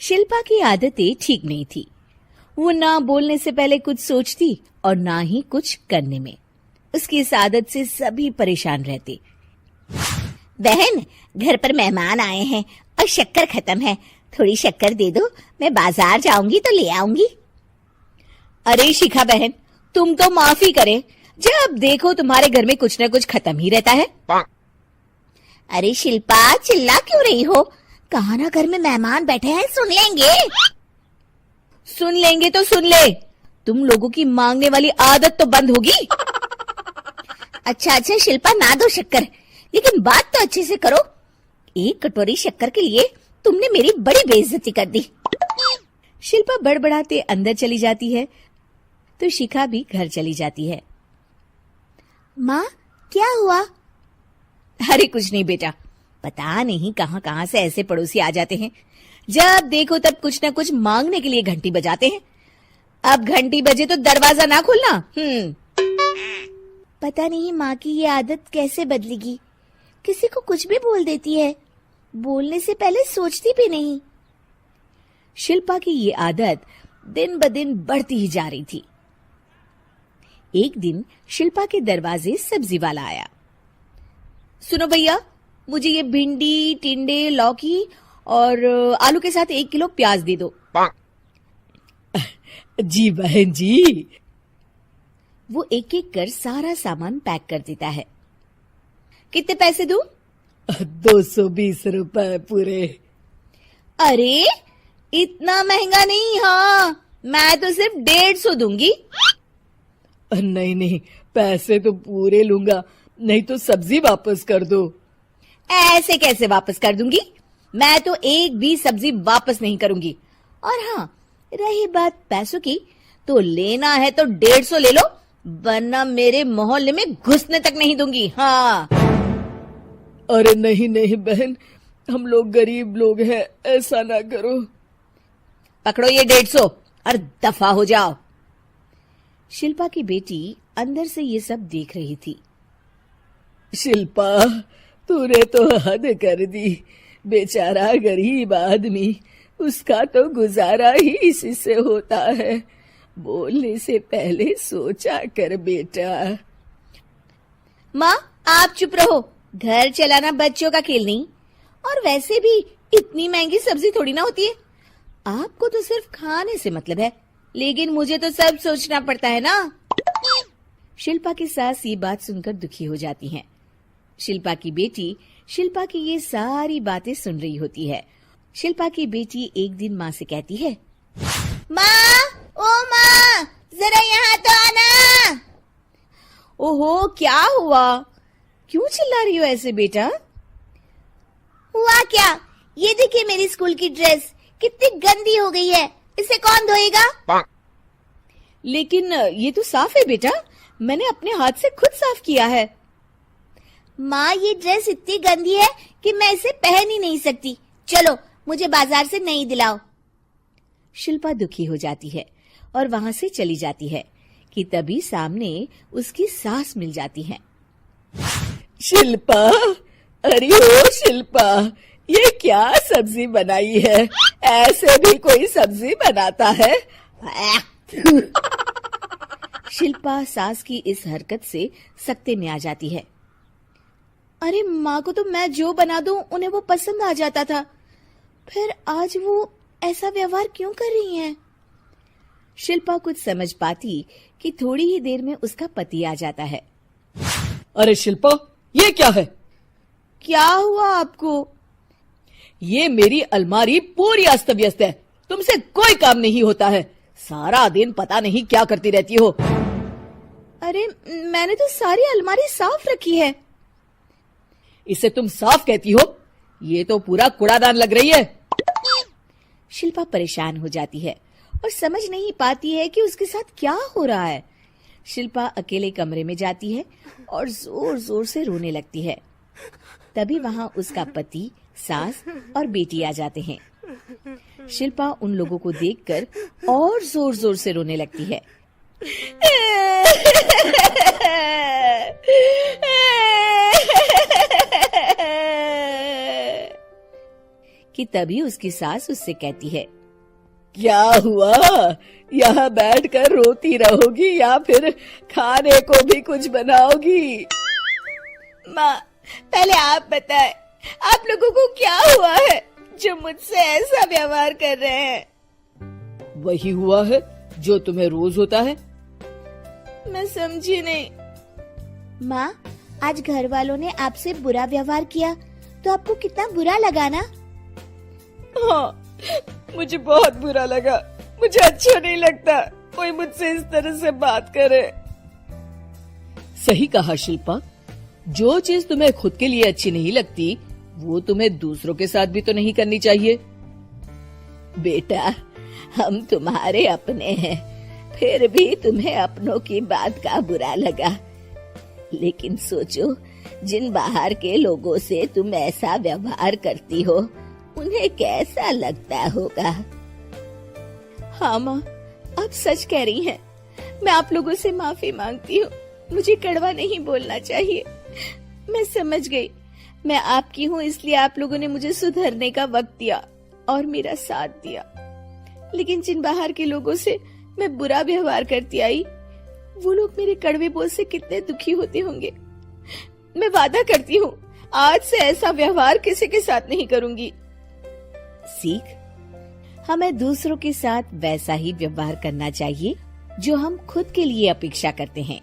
शिल्पा की आदतें ठीक नहीं थी। वो ना बोलने से पहले कुछ सोचती और ना ही कुछ करने में। उसकी इस आदत से सभी परेशान रहते। बहन, घर पर मेहमान आए हैं और शक्कर खत्म है, थोड़ी शक्कर दे दो, मैं बाजार जाऊंगी तो ले आऊंगी। अरे शिखा बहन, तुम तो माफी करे, जब देखो तुम्हारे घर में कुछ न कुछ खत्म ही रहता है। अरे शिल्पा, चिल्ला क्यों रही हो? कहा ना घर में मेहमान बैठे हैं, सुन लेंगे। सुन लेंगे तो सुन ले, तुम लोगों की मांगने वाली आदत तो बंद होगी। अच्छा शिल्पा, ना दो शक्कर, लेकिन बात तो अच्छे से करो। एक कटोरी शक्कर के लिए तुमने मेरी बड़ी बेइज्जती कर दी। शिल्पा बड़बड़ाते अंदर चली जाती है तो शिखा भी घर चली जाती है। माँ, क्या हुआ? अरे कुछ नहीं बेटा, पता नहीं कहां कहां से ऐसे पड़ोसी आ जाते हैं, जब देखो तब कुछ न कुछ मांगने के लिए घंटी बजाते हैं। अब घंटी बजे तो दरवाजा ना खोलना। पता नहीं माँ की ये आदत कैसे बदलेगी, किसी को कुछ भी बोल देती है, बोलने से पहले सोचती भी नहीं। शिल्पा की ये आदत दिन ब दिन बढ़ती ही जा रही थी। एक दिन शिल्पा के दरवाजे सब्जी वाला आया। सुनो भैया, मुझे ये भिंडी, टिंडे, लौकी और आलू के साथ 1 किलो प्याज दे दो। जी बहन जी। वो एक एक कर सारा सामान पैक कर देता है। कितने पैसे दूं? 220 रुपए पूरे। अरे इतना महंगा नहीं। हाँ, मैं तो सिर्फ 150 दूंगी। नहीं, पैसे तो पूरे लूंगा, नहीं तो सब्जी वापस कर दो। ऐसे कैसे वापस कर दूंगी? मैं तो एक भी सब्जी वापस नहीं करूंगी। और हाँ, रही बात पैसों की, तो लेना है तो 150 ले लो, वरना मेरे मोहल्ले में घुसने तक नहीं दूंगी। हाँ। अरे नहीं बहन, हम लोग गरीब लोग हैं, ऐसा ना करो। पकड़ो ये 150 और दफा हो जाओ। शिल्पा की बेटी अंदर से ये सब देख रही थी। शिल्पा, तूने तो हद कर दी। बेचारा गरीब आदमी, उसका तो गुजारा ही इसी से होता है। बोलने से पहले सोचा कर बेटा। माँ, आप चुप रहो, घर चलाना बच्चों का खेल नहीं। और वैसे भी इतनी महंगी सब्जी थोड़ी ना होती है। आपको तो सिर्फ खाने से मतलब है, लेकिन मुझे तो सब सोचना पड़ता है ना। शिल्पा की सास ये बात सुनकर दुखी हो जाती हैं। शिल्पा की बेटी शिल्पा की ये सारी बातें सुन रही होती है। शिल्पा की बेटी एक दिन माँ से कहती है, माँ, ओ माँ, जरा यहाँ तो आना। ओहो, क्या हुआ? क्यों चिल्ला रही हो ऐसे बेटा? हुआ क्या? ये देखिए मेरी स्कूल की ड्रेस कितनी गंदी हो गई है, इसे कौन धोएगा? लेकिन ये तो साफ है बेटा, मैंने अपने हाथ से खुद साफ किया है। माँ, ये ड्रेस इतनी गंदी है कि मैं इसे पहन ही नहीं सकती। चलो, मुझे बाजार से नई दिलाओ। शिल्पा दुखी हो जाती है और वहां से चली जाती है कि तभी सामने उसकी सास मिल जाती है। शिल्पा, अरे ओ शिल्पा, ये क्या सब्जी बनाई है? ऐसे भी कोई सब्जी बनाता है? शिल्पा सास की इस हरकत से सख्ते में आ जाती है। अरे माँ को तो मैं जो बना दूं उन्हें वो पसंद आ जाता था, फिर आज वो ऐसा व्यवहार क्यों कर रही हैं? शिल्पा कुछ समझ पाती कि थोड़ी ही देर में उसका पति आ जाता है। अरे शिल्पा, ये क्या है? क्या हुआ आपको? ये मेरी अलमारी पूरी अस्त व्यस्त है, तुमसे कोई काम नहीं होता है। सारा दिन पता नहीं क्या करती रहती हो। अरे मैंने तो सारी अलमारी साफ रखी है। इसे तुम साफ कहती हो? ये तो पूरा कूड़ादान लग रही है। शिल्पा परेशान हो जाती है और समझ नहीं पाती है कि उसके साथ क्या हो रहा है। शिल्पा अकेले कमरे में जाती है और जोर जोर से रोने लगती है। तभी वहां उसका पति, सास और बेटी आ जाते हैं। शिल्पा उन लोगों को देखकर और जोर जोर से रोने लगती है। कि तभी उसकी सास उससे कहती है, क्या हुआ? यहाँ बैठकर रोती रहोगी या फिर खाने को भी कुछ बनाओगी? माँ, पहले आप बताएं, आप लोगों को क्या हुआ है जो मुझसे ऐसा व्यवहार कर रहे हैं? वही हुआ है जो तुम्हें रोज होता है। मैं समझी नहीं। माँ, आज घर वालों ने आपसे बुरा व्यवहार किया तो आपको कितना बुरा लगा ना? हाँ, मुझे बहुत बुरा लगा। मुझे अच्छा नहीं लगता कोई मुझसे इस तरह से बात करे। सही कहा शिल्पा, जो चीज तुम्हें खुद के लिए अच्छी नहीं लगती वो तुम्हें दूसरों के साथ भी तो नहीं करनी चाहिए। बेटा, हम तुम्हारे अपने हैं, फिर भी तुम्हें अपनों की बात का बुरा लगा। लेकिन सोचो, जिन बाहर के लोगों से तुम ऐसा व्यवहार करती हो उन्हें कैसा लगता होगा। हाँ माँ, आप सच कह रही हैं। मैं आप लोगों से माफी मांगती हूँ। मुझे कड़वा नहीं बोलना चाहिए। मैं समझ गई, मैं आपकी हूँ इसलिए आप लोगों ने मुझे सुधरने का वक्त दिया और मेरा साथ दिया। लेकिन जिन बाहर के लोगों से मैं बुरा व्यवहार करती आई, वो लोग मेरे कड़वे बोल से कितने दुखी होते होंगे। मैं वादा करती हूँ, आज से ऐसा व्यवहार किसी के साथ नहीं करूंगी। सीख, हमें दूसरों के साथ वैसा ही व्यवहार करना चाहिए जो हम खुद के लिए अपेक्षा करते हैं।